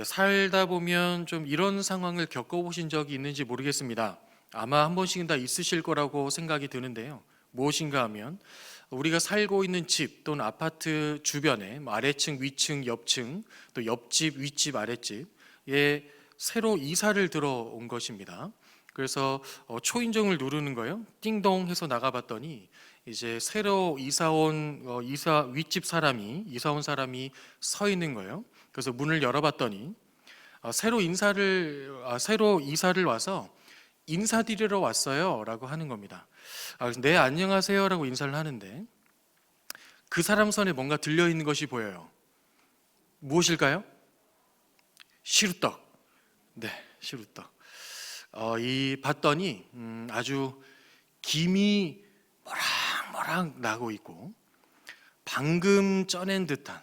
살다 보면 좀 이런 상황을 겪어보신 적이 있는지 모르겠습니다. 아마 한 번씩은 다 있으실 거라고 생각이 드는데요. 무엇인가 하면 우리가 살고 있는 집 또는 아파트 주변에 아래층, 위층, 옆층, 또 옆집, 윗집, 아랫집에 새로 이사를 들어온 것입니다. 그래서 초인종을 누르는 거예요. 띵동 해서 나가봤더니 이제 새로 이사 온 사람이 서 있는 거예요. 그래서 문을 열어봤더니 새로 이사를 와서 인사드리러 왔어요라고 하는 겁니다. 그래서 네, 안녕하세요라고 인사를 하는데 그 사람 손에 뭔가 들려 있는 것이 보여요. 무엇일까요? 시루떡. 네, 시루떡. 이 봤더니 아주 김이 모락모락 나고 있고 방금 쪄낸 듯한,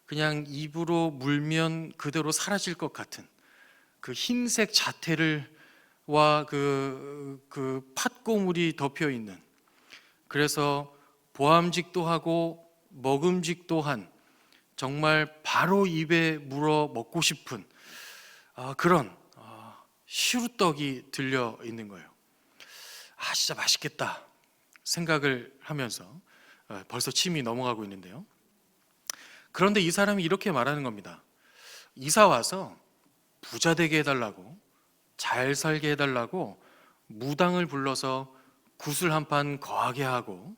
그냥 입으로 물면 그대로 사라질 것 같은 그 흰색 자태와 그 팥고물이 덮여 있는, 그래서 보암직도 하고 먹음직도 한, 정말 바로 입에 물어 먹고 싶은 그런 시루떡이 들려 있는 거예요. 진짜 맛있겠다 생각을 하면서 벌써 침이 넘어가고 있는데요. 그런데 이 사람이 이렇게 말하는 겁니다. 이사 와서 부자 되게 해달라고, 잘 살게 해달라고 무당을 불러서 굿을 한 판 거하게 하고,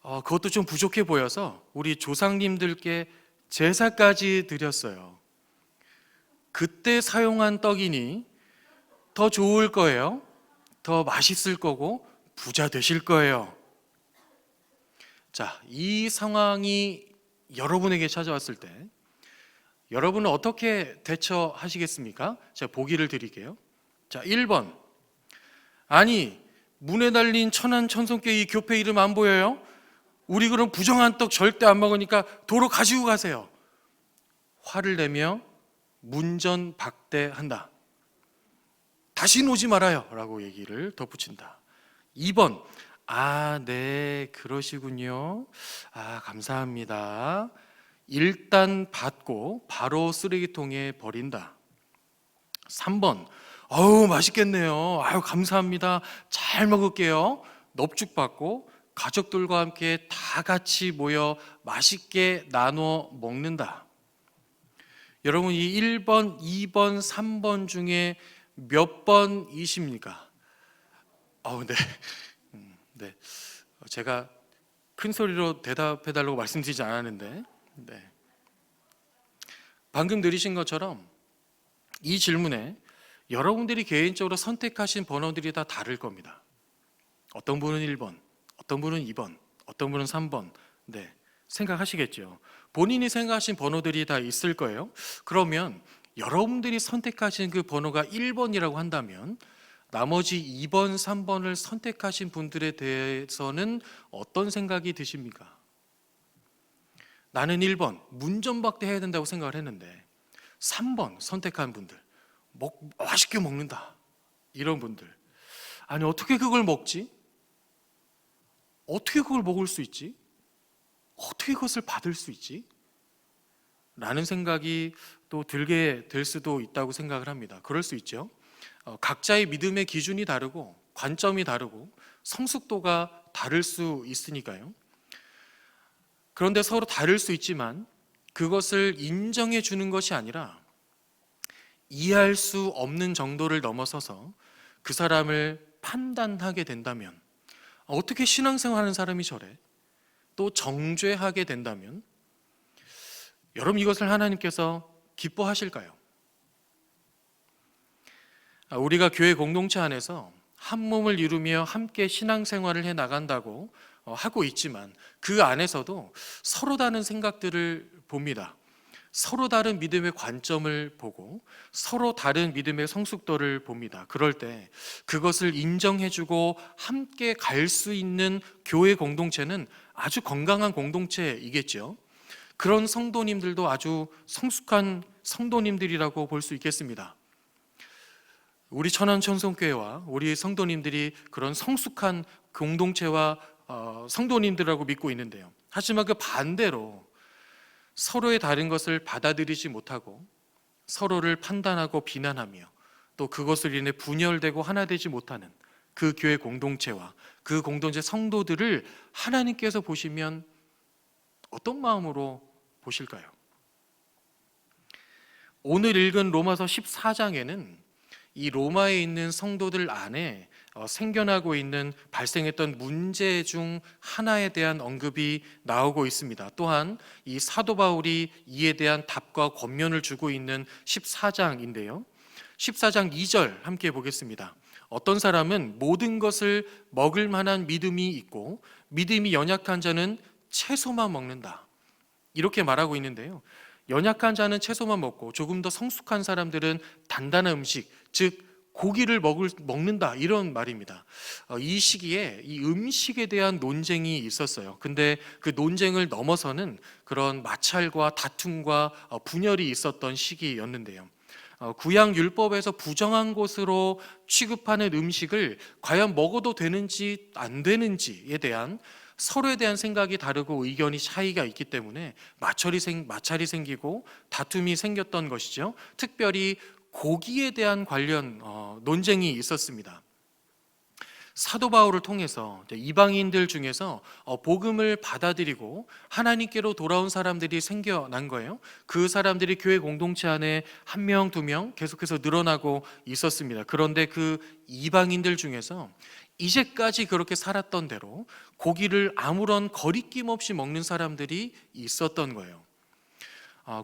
그것도 좀 부족해 보여서 우리 조상님들께 제사까지 드렸어요. 그때 사용한 떡이니 더 좋을 거예요. 더 맛있을 거고 부자 되실 거예요. 자, 이 상황이 여러분에게 찾아왔을 때 여러분은 어떻게 대처하시겠습니까? 제가 보기를 드릴게요. 자, 1번. 아니, 문에 달린 천안천손교회 이 교회 이름 안 보여요? 우리 그럼 부정한 떡 절대 안 먹으니까 도로 가지고 가세요. 화를 내며 문전박대한다. 다시는 오지 말아요 라고 얘기를 덧붙인다. 2번. 네, 그러시군요. 감사합니다. 일단 받고 바로 쓰레기통에 버린다. 3번. 맛있겠네요. 감사합니다. 잘 먹을게요. 넙죽 받고 가족들과 함께 다 같이 모여 맛있게 나눠 먹는다. 여러분, 이 1번, 2번, 3번 중에 몇 번이십니까? 네. 네. 제가 큰 소리로 대답해달라고 말씀드리지 않았는데, 네. 방금 들으신 것처럼 이 질문에 여러분들이 개인적으로 선택하신 번호들이 다 다를 겁니다. 어떤 분은 1번, 어떤 분은 2번, 어떤 분은 3번. 네, 생각하시겠죠. 본인이 생각하신 번호들이 다 있을 거예요. 그러면 여러분들이 선택하신 그 번호가 1번이라고 한다면 나머지 2번, 3번을 선택하신 분들에 대해서는 어떤 생각이 드십니까? 나는 1번, 문전박대 해야 된다고 생각을 했는데 3번 선택한 분들, 맛있게 먹는다, 이런 분들, 아니 어떻게 그걸 먹지? 어떻게 그걸 먹을 수 있지? 어떻게 그것을 받을 수 있지? 라는 생각이 또 들게 될 수도 있다고 생각을 합니다. 그럴 수 있죠. 각자의 믿음의 기준이 다르고 관점이 다르고 성숙도가 다를 수 있으니까요. 그런데 서로 다를 수 있지만 그것을 인정해 주는 것이 아니라 이해할 수 없는 정도를 넘어서서 그 사람을 판단하게 된다면, 어떻게 신앙생활하는 사람이 저래? 또 정죄하게 된다면 여러분, 이것을 하나님께서 기뻐하실까요? 우리가 교회 공동체 안에서 한 몸을 이루며 함께 신앙생활을 해 나간다고 하고 있지만 그 안에서도 서로 다른 생각들을 봅니다. 서로 다른 믿음의 관점을 보고 서로 다른 믿음의 성숙도를 봅니다. 그럴 때 그것을 인정해주고 함께 갈 수 있는 교회 공동체는 아주 건강한 공동체이겠죠. 그런 성도님들도 아주 성숙한 성도님들이라고 볼 수 있겠습니다. 우리 천안천손교회와 우리 성도님들이 그런 성숙한 공동체와 성도님들이라고 믿고 있는데요. 하지만 그 반대로 서로의 다른 것을 받아들이지 못하고 서로를 판단하고 비난하며 또 그것을 인해 분열되고 하나 되지 못하는 그 교회 공동체와 그 공동체 성도들을 하나님께서 보시면 어떤 마음으로 보실까요? 오늘 읽은 로마서 14장에는 이 로마에 있는 성도들 안에 생겨나고 있는 발생했던 문제 중 하나에 대한 언급이 나오고 있습니다. 또한 이 사도 바울이 이에 대한 답과 권면을 주고 있는 14장인데요. 14장 2절 함께 보겠습니다. 어떤 사람은 모든 것을 먹을 만한 믿음이 있고 믿음이 연약한 자는 채소만 먹는다. 이렇게 말하고 있는데요. 연약한 자는 채소만 먹고 조금 더 성숙한 사람들은 단단한 음식, 즉 고기를 먹는다, 이런 말입니다. 이 시기에 이 음식에 대한 논쟁이 있었어요. 근데 그 논쟁을 넘어서는 그런 마찰과 다툼과 분열이 있었던 시기였는데요. 구약 율법에서 부정한 것으로 취급하는 음식을 과연 먹어도 되는지 안 되는지에 대한 서로에 대한 생각이 다르고 의견이 차이가 있기 때문에 마찰이 생기고 다툼이 생겼던 것이죠. 특별히 고기에 대한 관련 논쟁이 있었습니다. 사도 바울을 통해서 이방인들 중에서 복음을 받아들이고 하나님께로 돌아온 사람들이 생겨난 거예요. 그 사람들이 교회 공동체 안에 한 명, 두 명 계속해서 늘어나고 있었습니다. 그런데 그 이방인들 중에서 이제까지 그렇게 살았던 대로 고기를 아무런 거리낌 없이 먹는 사람들이 있었던 거예요.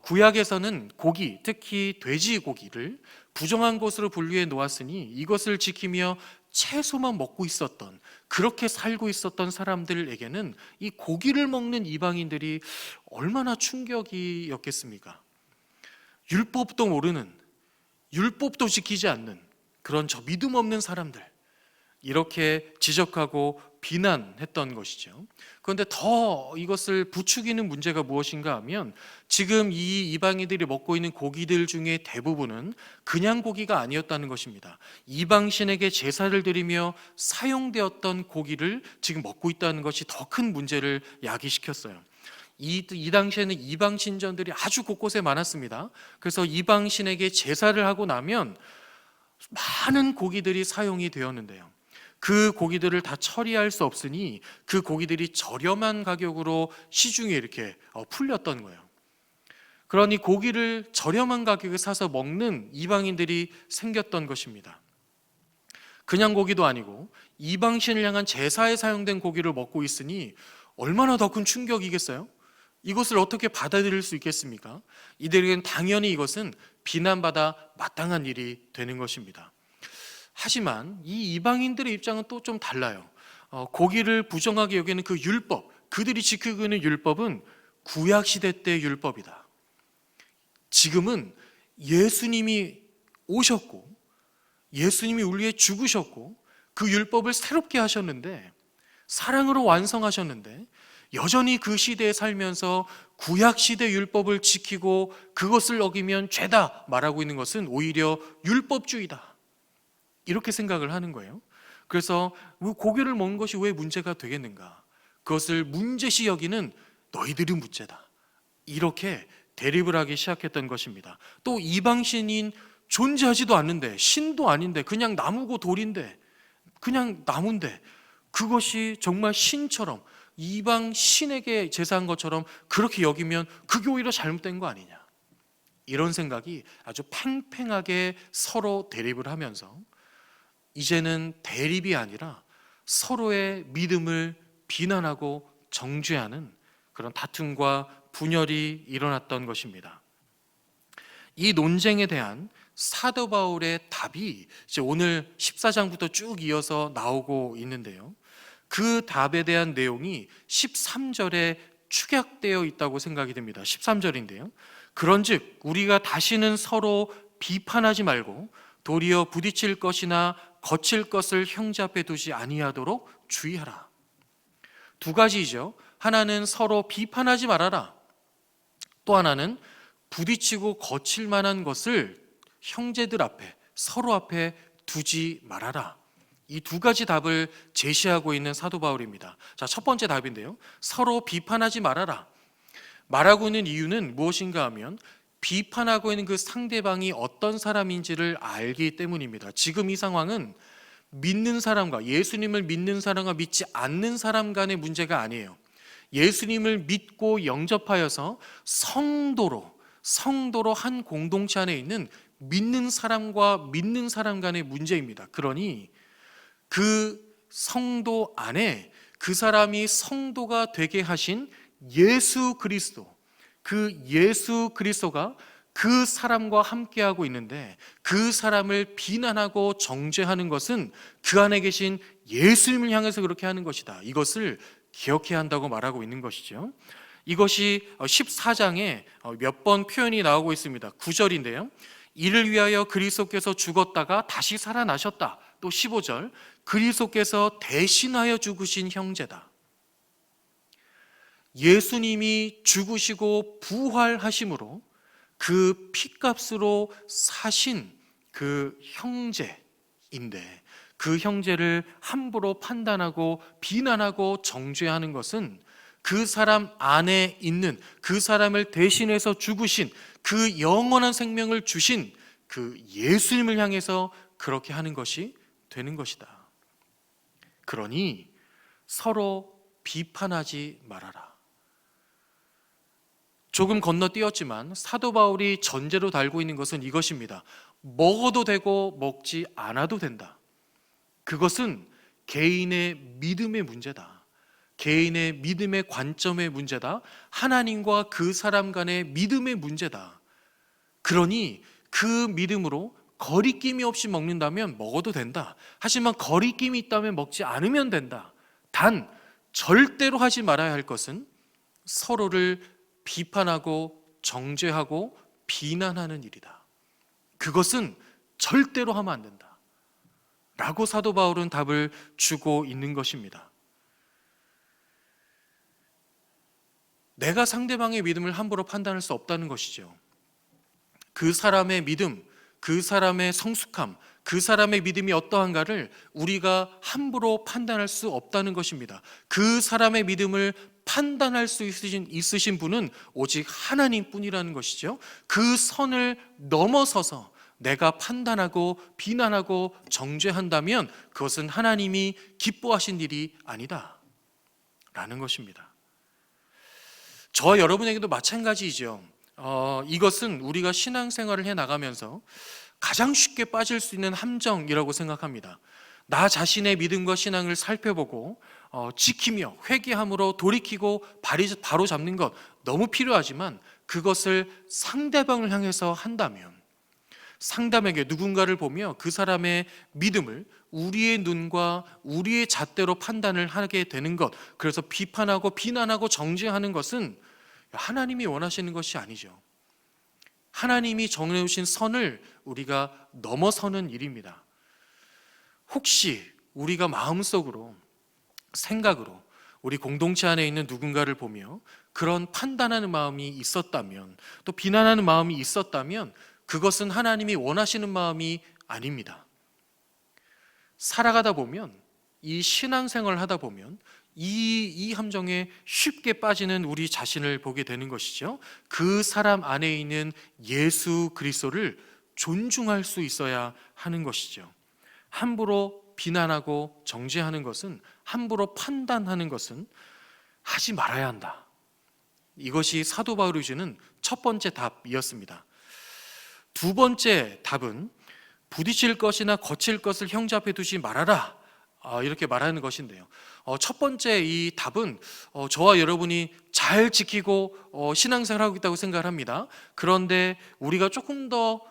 구약에서는 고기, 특히 돼지고기를 부정한 것으로 분류해 놓았으니 이것을 지키며 채소만 먹고 있었던, 그렇게 살고 있었던 사람들에게는 이 고기를 먹는 이방인들이 얼마나 충격이었겠습니까? 율법도 모르는, 율법도 지키지 않는 그런 저 믿음 없는 사람들, 이렇게 지적하고 비난했던 것이죠. 그런데 더 이것을 부추기는 문제가 무엇인가 하면 지금 이 이방인들이 먹고 있는 고기들 중에 대부분은 그냥 고기가 아니었다는 것입니다. 이방신에게 제사를 드리며 사용되었던 고기를 지금 먹고 있다는 것이 더 큰 문제를 야기시켰어요. 이 당시에는 이방 신전들이 아주 곳곳에 많았습니다. 그래서 이방신에게 제사를 하고 나면 많은 고기들이 사용이 되었는데요. 그 고기들을 다 처리할 수 없으니 그 고기들이 저렴한 가격으로 시중에 이렇게 풀렸던 거예요. 그러니 고기를 저렴한 가격에 사서 먹는 이방인들이 생겼던 것입니다. 그냥 고기도 아니고 이방신을 향한 제사에 사용된 고기를 먹고 있으니 얼마나 더 큰 충격이겠어요? 이것을 어떻게 받아들일 수 있겠습니까? 이들에게는 당연히 이것은 비난받아 마땅한 일이 되는 것입니다. 하지만 이 이방인들의 입장은 또 좀 달라요. 고기를 부정하게 여기는 그 율법, 그들이 지키고 있는 율법은 구약시대 때 율법이다. 지금은 예수님이 오셨고 예수님이 우리 위해 죽으셨고 그 율법을 새롭게 하셨는데, 사랑으로 완성하셨는데 여전히 그 시대에 살면서 구약시대 율법을 지키고 그것을 어기면 죄다 말하고 있는 것은 오히려 율법주의다, 이렇게 생각을 하는 거예요. 그래서 고기를 먹는 것이 왜 문제가 되겠는가? 그것을 문제시 여기는 너희들이 문제다, 이렇게 대립을 하기 시작했던 것입니다. 또 이방신인 존재하지도 않는데, 신도 아닌데, 그냥 나무고 돌인데, 그냥 나무인데 그것이 정말 신처럼 이방 신에게 제사한 것처럼 그렇게 여기면 그게 오히려 잘못된 거 아니냐, 이런 생각이 아주 팽팽하게 서로 대립을 하면서 이제는 대립이 아니라 서로의 믿음을 비난하고 정죄하는 그런 다툼과 분열이 일어났던 것입니다. 이 논쟁에 대한 사도 바울의 답이 이제 오늘 14장부터 쭉 이어서 나오고 있는데요. 그 답에 대한 내용이 13절에 축약되어 있다고 생각이 됩니다. 13절인데요. 그런즉 우리가 다시는 서로 비판하지 말고 도리어 부딪힐 것이나 거칠 것을 형제 앞에 두지 아니하도록 주의하라. 두 가지이죠. 하나는 서로 비판하지 말아라. 또 하나는 부딪히고 거칠 만한 것을 형제들 앞에, 서로 앞에 두지 말아라. 이 두 가지 답을 제시하고 있는 사도 바울입니다. 자, 첫 번째 답인데요. 서로 비판하지 말아라. 말하고 있는 이유는 무엇인가 하면 비판하고 있는 그 상대방이 어떤 사람인지를 알기 때문입니다. 지금 이 상황은 믿는 사람과 예수님을 믿는 사람과 믿지 않는 사람 간의 문제가 아니에요. 예수님을 믿고 영접하여서 성도로 한 공동체 안에 있는 믿는 사람과 믿는 사람 간의 문제입니다. 그러니 그 성도 안에 그 사람이 성도가 되게 하신 예수 그리스도, 그 예수 그리스도가 그 사람과 함께하고 있는데 그 사람을 비난하고 정죄하는 것은 그 안에 계신 예수님을 향해서 그렇게 하는 것이다. 이것을 기억해야 한다고 말하고 있는 것이죠. 이것이 14장에 몇 번 표현이 나오고 있습니다. 9절인데요. 이를 위하여 그리스도께서 죽었다가 다시 살아나셨다. 또 15절, 그리스도께서 대신하여 죽으신 형제다. 예수님이 죽으시고 부활하심으로 그 피값으로 사신 그 형제인데 그 형제를 함부로 판단하고 비난하고 정죄하는 것은 그 사람 안에 있는 그 사람을 대신해서 죽으신 그 영원한 생명을 주신 그 예수님을 향해서 그렇게 하는 것이 되는 것이다. 그러니 서로 비판하지 말아라. 조금 건너뛰었지만 사도 바울이 전제로 달고 있는 것은 이것입니다. 먹어도 되고 먹지 않아도 된다. 그것은 개인의 믿음의 문제다. 개인의 믿음의 관점의 문제다. 하나님과 그 사람 간의 믿음의 문제다. 그러니 그 믿음으로 거리낌이 없이 먹는다면 먹어도 된다. 하지만 거리낌이 있다면 먹지 않으면 된다. 단 절대로 하지 말아야 할 것은 서로를 비판하고 정죄하고 비난하는 일이다. 그것은 절대로 하면 안 된다. 라고 사도 바울은 답을 주고 있는 것입니다. 내가 상대방의 믿음을 함부로 판단할 수 없다는 것이죠. 그 사람의 믿음, 그 사람의 성숙함, 그 사람의 믿음이 어떠한가를 우리가 함부로 판단할 수 없다는 것입니다. 그 사람의 믿음을 판단할 수 있으신 분은 오직 하나님뿐이라는 것이죠. 그 선을 넘어서서 내가 판단하고 비난하고 정죄한다면 그것은 하나님이 기뻐하신 일이 아니다 라는 것입니다. 저와 여러분에게도 마찬가지이죠. 이것은 우리가 신앙생활을 해나가면서 가장 쉽게 빠질 수 있는 함정이라고 생각합니다. 나 자신의 믿음과 신앙을 살펴보고 지키며 회개함으로 돌이키고 바로 잡는 것 너무 필요하지만 그것을 상대방을 향해서 한다면 상대방에게 누군가를 보며 그 사람의 믿음을 우리의 눈과 우리의 잣대로 판단을 하게 되는 것, 그래서 비판하고 비난하고 정죄하는 것은 하나님이 원하시는 것이 아니죠. 하나님이 정해주신 선을 우리가 넘어서는 일입니다. 혹시 우리가 마음속으로 생각으로 우리 공동체 안에 있는 누군가를 보며 그런 판단하는 마음이 있었다면 또 비난하는 마음이 있었다면 그것은 하나님이 원하시는 마음이 아닙니다. 살아가다 보면 이 신앙생활을 하다 보면 이 함정에 쉽게 빠지는 우리 자신을 보게 되는 것이죠. 그 사람 안에 있는 예수 그리스도를 존중할 수 있어야 하는 것이죠. 함부로 비난하고 정죄하는 것은, 함부로 판단하는 것은 하지 말아야 한다. 이것이 사도 바울이 주는 첫 번째 답이었습니다. 두 번째 답은 부딪힐 것이나 거칠 것을 형제 앞에 두지 말아라, 이렇게 말하는 것인데요. 첫 번째 이 답은 저와 여러분이 잘 지키고 신앙생활하고 있다고 생각을 합니다. 그런데 우리가 조금 더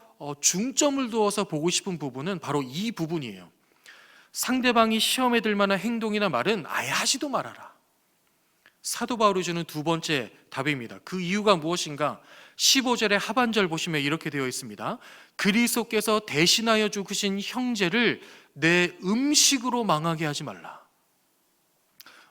중점을 두어서 보고 싶은 부분은 바로 이 부분이에요. 상대방이 시험에 들 만한 행동이나 말은 아예 하지도 말아라. 사도 바울이 주는 두 번째 답입니다. 그 이유가 무엇인가? 15절의 하반절 보시면 이렇게 되어 있습니다. 그리스도께서 대신하여 죽으신 형제를 내 음식으로 망하게 하지 말라.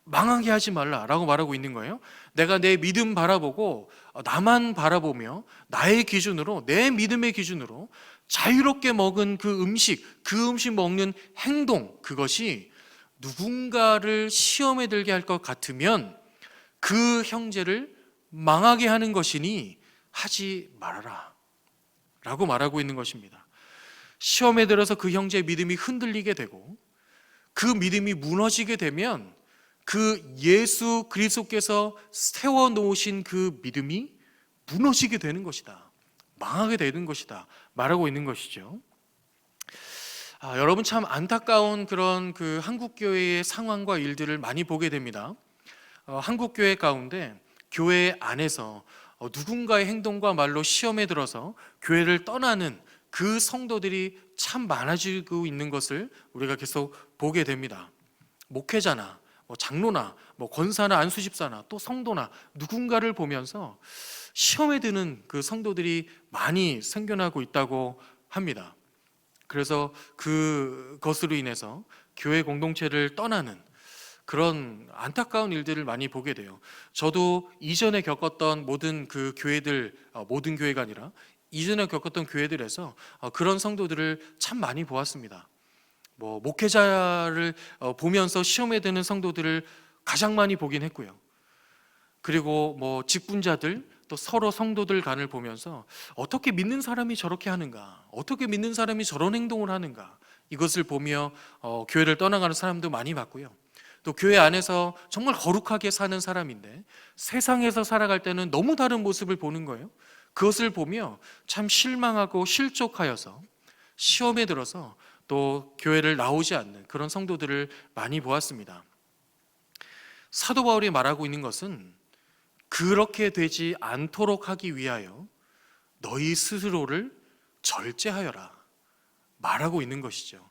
망하게 하지 말라라고 말하고 있는 거예요. 내가 내 믿음 바라보고 나만 바라보며 나의 기준으로, 내 믿음의 기준으로 자유롭게 먹은 그 음식 먹는 행동, 그것이 누군가를 시험에 들게 할 것 같으면 그 형제를 망하게 하는 것이니 하지 말아라 라고 말하고 있는 것입니다. 시험에 들어서 그 형제의 믿음이 흔들리게 되고 그 믿음이 무너지게 되면 그 예수 그리스도께서 세워놓으신 그 믿음이 무너지게 되는 것이다, 망하게 되는 것이다 말하고 있는 것이죠. 여러분, 참 안타까운 그런 그 한국교회의 상황과 일들을 많이 보게 됩니다. 한국교회 가운데 교회 안에서 누군가의 행동과 말로 시험에 들어서 교회를 떠나는 그 성도들이 참 많아지고 있는 것을 우리가 계속 보게 됩니다. 목회자나 장로나 권사나 안수집사나 또 성도나 누군가를 보면서 시험에 드는 그 성도들이 많이 생겨나고 있다고 합니다. 그래서 그것으로 인해서 교회 공동체를 떠나는 그런 안타까운 일들을 많이 보게 돼요. 저도 이전에 겪었던 모든 그 교회들, 모든 교회가 아니라 이전에 겪었던 교회들에서 그런 성도들을 참 많이 보았습니다. 목회자를 보면서 시험에 드는 성도들을 가장 많이 보긴 했고요. 그리고 직분자들, 또 서로 성도들 간을 보면서 어떻게 믿는 사람이 저렇게 하는가, 어떻게 믿는 사람이 저런 행동을 하는가, 이것을 보며 교회를 떠나가는 사람도 많이 봤고요. 또 교회 안에서 정말 거룩하게 사는 사람인데 세상에서 살아갈 때는 너무 다른 모습을 보는 거예요. 그것을 보며 참 실망하고 실족하여서 시험에 들어서 또 교회를 나오지 않는 그런 성도들을 많이 보았습니다. 사도 바울이 말하고 있는 것은 그렇게 되지 않도록 하기 위하여 너희 스스로를 절제하여라 말하고 있는 것이죠.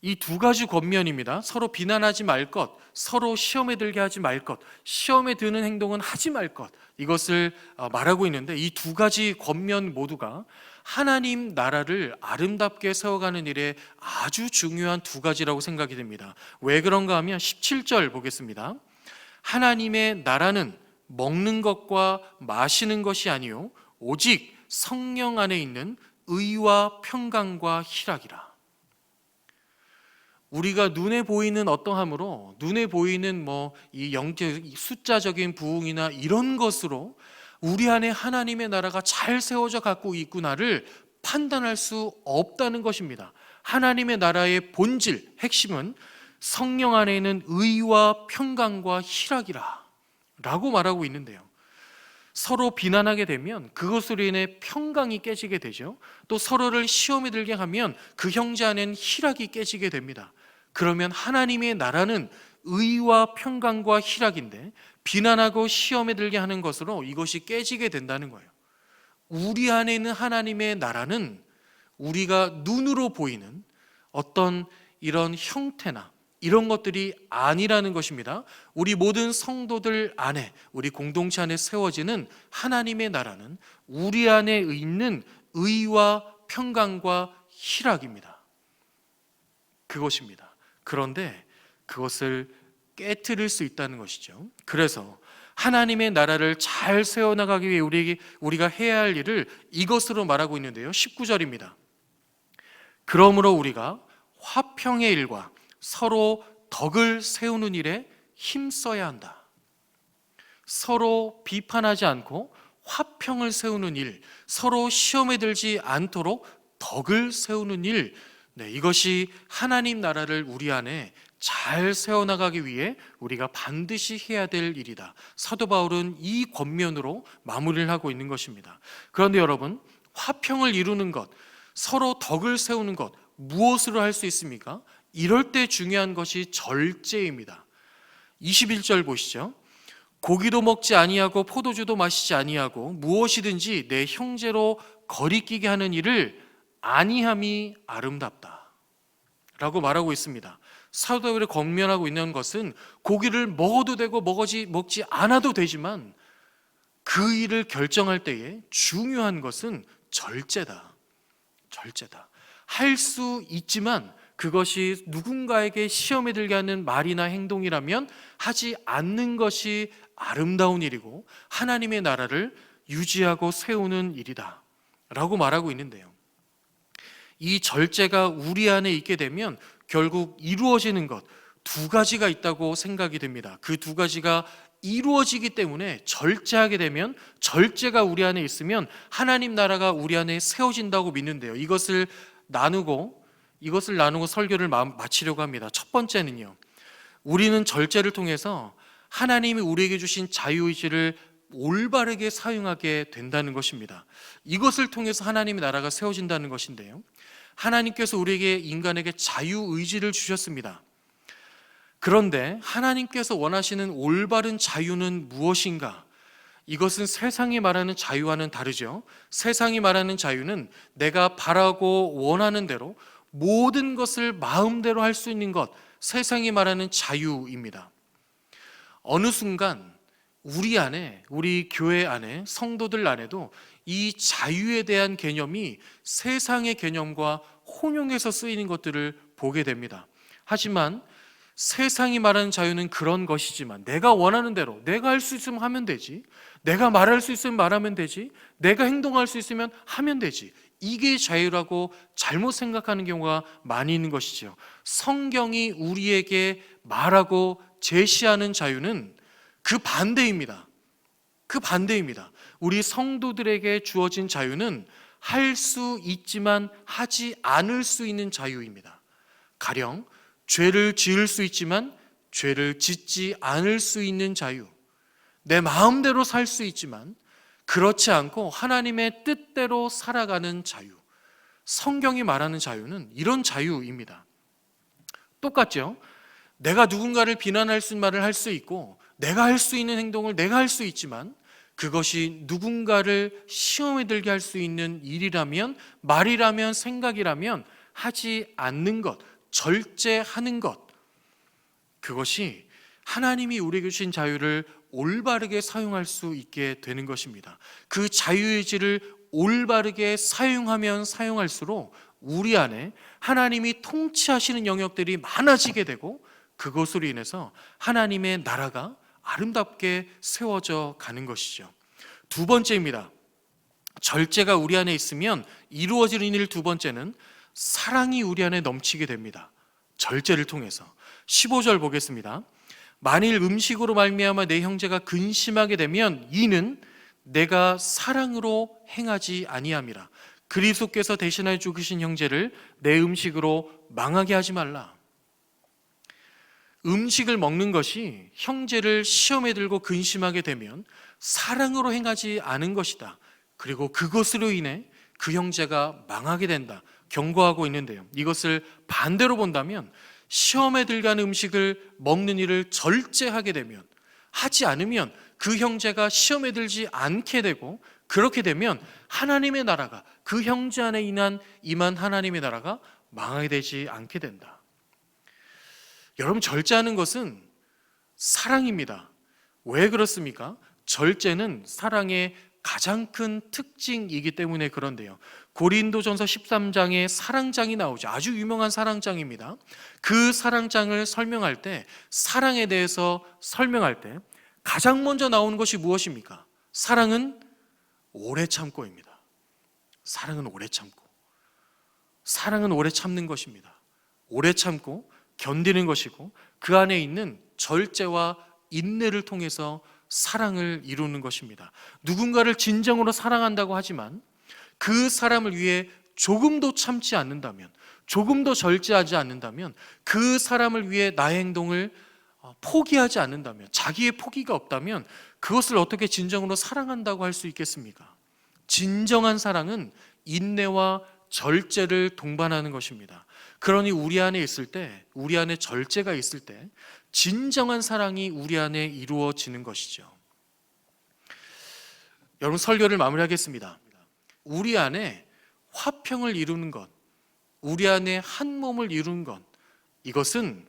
이 두 가지 권면입니다. 서로 비난하지 말 것, 서로 시험에 들게 하지 말 것, 시험에 드는 행동은 하지 말 것, 이것을 말하고 있는데 이 두 가지 권면 모두가 하나님 나라를 아름답게 세워가는 일에 아주 중요한 두 가지라고 생각이 됩니다. 왜 그런가 하면 17절 보겠습니다. 하나님의 나라는 먹는 것과 마시는 것이 아니요 오직 성령 안에 있는 의와 평강과 희락이라. 우리가 눈에 보이는 어떠함으로, 눈에 보이는 이 영적 숫자적인 부흥이나 이런 것으로 우리 안에 하나님의 나라가 잘 세워져 갖고 있구나를 판단할 수 없다는 것입니다. 하나님의 나라의 본질, 핵심은 성령 안에 있는 의와 평강과 희락이라 라고 말하고 있는데요. 서로 비난하게 되면 그것으로 인해 평강이 깨지게 되죠. 또 서로를 시험에 들게 하면 그 형제 안에는 희락이 깨지게 됩니다. 그러면 하나님의 나라는 의와 평강과 희락인데 비난하고 시험에 들게 하는 것으로 이것이 깨지게 된다는 거예요. 우리 안에 있는 하나님의 나라는 우리가 눈으로 보이는 어떤 이런 형태나 이런 것들이 아니라는 것입니다. 우리 모든 성도들 안에, 우리 공동체 안에 세워지는 하나님의 나라는 우리 안에 있는 의와 평강과 희락입니다. 그것입니다. 그런데 그것을 깨트릴 수 있다는 것이죠. 그래서 하나님의 나라를 잘 세워나가기 위해 우리가 해야 할 일을 이것으로 말하고 있는데요. 19절입니다. 그러므로 우리가 화평의 일과 서로 덕을 세우는 일에 힘써야 한다. 서로 비판하지 않고 화평을 세우는 일, 서로 시험에 들지 않도록 덕을 세우는 일, 이것이 하나님 나라를 우리 안에 잘 세워나가기 위해 우리가 반드시 해야 될 일이다. 사도 바울은 이 권면으로 마무리를 하고 있는 것입니다. 그런데 여러분, 화평을 이루는 것, 서로 덕을 세우는 것, 무엇으로 할 수 있습니까? 이럴 때 중요한 것이 절제입니다. 21절 보시죠. 고기도 먹지 아니하고 포도주도 마시지 아니하고 무엇이든지 내 형제로 거리끼게 하는 일을 아니함이 아름답다 라고 말하고 있습니다. 사도 바울이 권면하고 있는 것은 고기를 먹어도 되고 먹지 않아도 되지만 그 일을 결정할 때에 중요한 것은 절제다. 할 수 있지만 그것이 누군가에게 시험에 들게 하는 말이나 행동이라면 하지 않는 것이 아름다운 일이고 하나님의 나라를 유지하고 세우는 일이다 라고 말하고 있는데요. 이 절제가 우리 안에 있게 되면 결국 이루어지는 것 두 가지가 있다고 생각이 됩니다. 그 두 가지가 이루어지기 때문에 절제하게 되면, 절제가 우리 안에 있으면 하나님 나라가 우리 안에 세워진다고 믿는데요. 이것을 나누고 설교를 마치려고 합니다. 첫 번째는요, 우리는 절제를 통해서 하나님이 우리에게 주신 자유의지를 올바르게 사용하게 된다는 것입니다. 이것을 통해서 하나님의 나라가 세워진다는 것인데요, 하나님께서 우리에게, 인간에게 자유의지를 주셨습니다. 그런데 하나님께서 원하시는 올바른 자유는 무엇인가? 이것은 세상이 말하는 자유와는 다르죠. 세상이 말하는 자유는 내가 바라고 원하는 대로 모든 것을 마음대로 할 수 있는 것, 세상이 말하는 자유입니다. 어느 순간 우리 안에, 우리 교회 안에, 성도들 안에도 이 자유에 대한 개념이 세상의 개념과 혼용해서 쓰이는 것들을 보게 됩니다. 하지만 세상이 말하는 자유는 그런 것이지만, 내가 원하는 대로, 내가 할 수 있으면 하면 되지, 내가 말할 수 있으면 말하면 되지, 내가 행동할 수 있으면 하면 되지, 이게 자유라고 잘못 생각하는 경우가 많이 있는 것이죠. 성경이 우리에게 말하고 제시하는 자유는 그 반대입니다. 그 반대입니다. 우리 성도들에게 주어진 자유는 할 수 있지만 하지 않을 수 있는 자유입니다. 가령 죄를 지을 수 있지만 죄를 짓지 않을 수 있는 자유, 내 마음대로 살 수 있지만 그렇지 않고 하나님의 뜻대로 살아가는 자유, 성경이 말하는 자유는 이런 자유입니다. 똑같죠? 내가 누군가를 비난할 수 있는 말을 할 수 있고, 내가 할 수 있는 행동을 내가 할 수 있지만, 그것이 누군가를 시험에 들게 할 수 있는 일이라면, 말이라면, 생각이라면 하지 않는 것, 절제하는 것, 그것이 하나님이 우리에게 주신 자유를 올바르게 사용할 수 있게 되는 것입니다. 그 자유의지를 올바르게 사용하면 사용할수록 우리 안에 하나님이 통치하시는 영역들이 많아지게 되고, 그것으로 인해서 하나님의 나라가 아름답게 세워져 가는 것이죠. 두 번째입니다. 절제가 우리 안에 있으면 이루어지는 일, 두 번째는 사랑이 우리 안에 넘치게 됩니다. 절제를 통해서. 15절 보겠습니다. 만일 음식으로 말미암아 내 형제가 근심하게 되면 이는 내가 사랑으로 행하지 아니함이라. 그리스도께서 대신하여 죽으신 형제를 내 음식으로 망하게 하지 말라. 음식을 먹는 것이 형제를 시험에 들고 근심하게 되면 사랑으로 행하지 않은 것이다. 그리고 그것으로 인해 그 형제가 망하게 된다, 경고하고 있는데요, 이것을 반대로 본다면 시험에 들게 하는 음식을 먹는 일을 절제하게 되면, 하지 않으면 그 형제가 시험에 들지 않게 되고, 그렇게 되면 하나님의 나라가, 그 형제 안에 임한 하나님의 나라가 망하게 되지 않게 된다. 여러분, 절제하는 것은 사랑입니다. 왜 그렇습니까? 절제는 사랑의 가장 큰 특징이기 때문에 그런데요, 고린도전서 13장에 사랑장이 나오죠. 아주 유명한 사랑장입니다. 그 사랑장을 설명할 때, 사랑에 대해서 설명할 때 가장 먼저 나오는 것이 무엇입니까? 사랑은 오래 참고입니다. 사랑은 오래 참고, 사랑은 오래 참는 것입니다. 오래 참고 견디는 것이고, 그 안에 있는 절제와 인내를 통해서 사랑을 이루는 것입니다. 누군가를 진정으로 사랑한다고 하지만 그 사람을 위해 조금도 참지 않는다면, 조금도 절제하지 않는다면, 그 사람을 위해 나의 행동을 포기하지 않는다면, 자기의 포기가 없다면 그것을 어떻게 진정으로 사랑한다고 할 수 있겠습니까? 진정한 사랑은 인내와 절제를 동반하는 것입니다. 그러니 우리 안에 있을 때, 우리 안에 절제가 있을 때 진정한 사랑이 우리 안에 이루어지는 것이죠. 여러분, 설교를 마무리하겠습니다. 우리 안에 화평을 이루는 것, 우리 안에 한 몸을 이루는 것, 이것은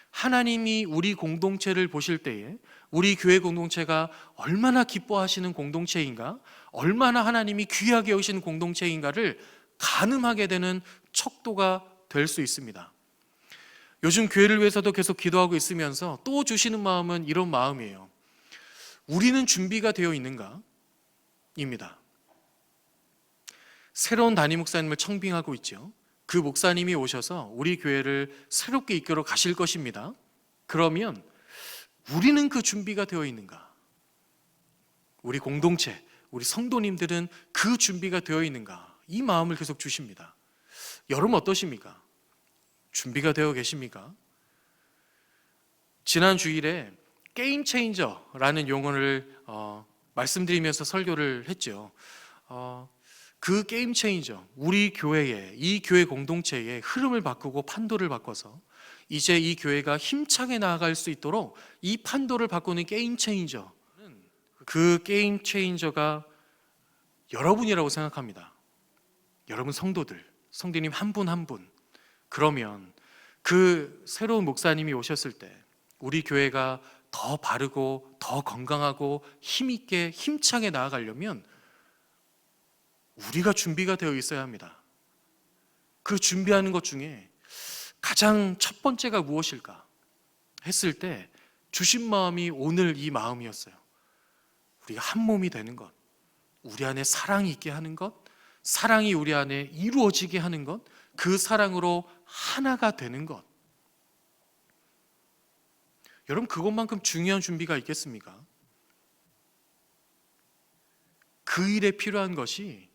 하나님이 우리 공동체를 보실 때에 우리 교회 공동체가 얼마나 기뻐하시는 공동체인가, 얼마나 하나님이 귀하게 여기시는 공동체인가를 가늠하게 되는 척도가 될 수 있습니다. 요즘 교회를 위해서도 계속 기도하고 있으면서 또 주시는 마음은 이런 마음이에요. 우리는 준비가 되어 있는가? 입니다. 새로운 담임 목사님을 청빙하고 있죠. 그 목사님이 오셔서 우리 교회를 새롭게 이끌어 가실 것입니다. 그러면 우리는 그 준비가 되어 있는가? 우리 공동체, 우리 성도님들은 그 준비가 되어 있는가? 이 마음을 계속 주십니다. 여러분 어떠십니까? 준비가 되어 계십니까? 지난 주일에 게임 체인저라는 용어를 말씀드리면서 설교를 했죠. 그 게임 체인저, 우리 교회의, 이 교회 공동체의 흐름을 바꾸고 판도를 바꿔서 이제 이 교회가 힘차게 나아갈 수 있도록 이 판도를 바꾸는 게임 체인저, 그 게임 체인저가 여러분이라고 생각합니다. 여러분 성도들, 성도님 한 분 한 분. 그러면 그 새로운 목사님이 오셨을 때 우리 교회가 더 바르고 더 건강하고 힘있게 힘차게 나아가려면 우리가 준비가 되어 있어야 합니다. 그 준비하는 것 중에 가장 첫 번째가 무엇일까 했을 때 주신 마음이 오늘 이 마음이었어요. 우리가 한 몸이 되는 것, 우리 안에 사랑이 있게 하는 것, 사랑이 우리 안에 이루어지게 하는 것, 그 사랑으로 하나가 되는 것. 여러분 그것만큼 중요한 준비가 있겠습니까? 그 일에 필요한 것이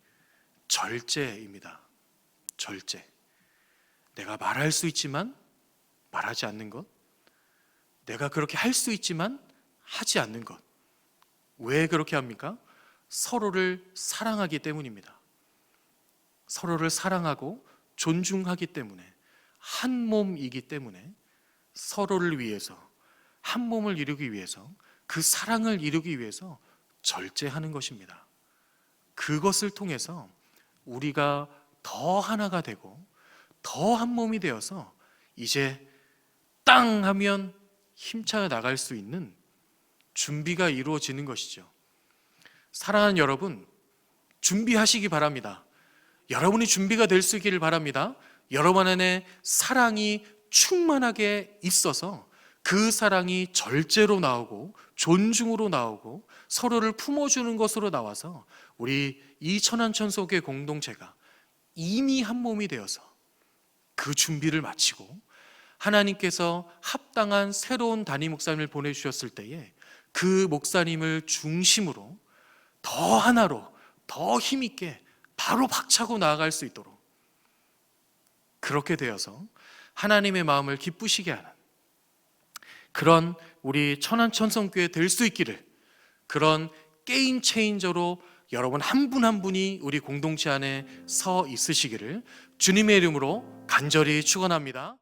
절제입니다. 절제. 내가 말할 수 있지만 말하지 않는 것, 내가 그렇게 할 수 있지만 하지 않는 것. 왜 그렇게 합니까? 서로를 사랑하기 때문입니다. 서로를 사랑하고 존중하기 때문에, 한 몸이기 때문에 서로를 위해서, 한 몸을 이루기 위해서, 그 사랑을 이루기 위해서 절제하는 것입니다. 그것을 통해서 우리가 더 하나가 되고 더 한 몸이 되어서 이제 땅 하면 힘차게 나갈 수 있는 준비가 이루어지는 것이죠. 사랑하는 여러분, 준비하시기 바랍니다. 여러분이 준비가 될 수 있기를 바랍니다. 여러분 안에 사랑이 충만하게 있어서 그 사랑이 절제로 나오고 존중으로 나오고 서로를 품어주는 것으로 나와서 우리 이 천안천속의 공동체가 이미 한 몸이 되어서 그 준비를 마치고 하나님께서 합당한 새로운 담임 목사님을 보내주셨을 때에 그 목사님을 중심으로 더 하나로 더 힘있게 바로 박차고 나아갈 수 있도록 그렇게 되어서 하나님의 마음을 기쁘시게 하는 그런 우리 천안천성교회 될 수 있기를, 그런 게임 체인저로 여러분 한 분 한 분이 우리 공동체 안에 서 있으시기를 주님의 이름으로 간절히 축원합니다.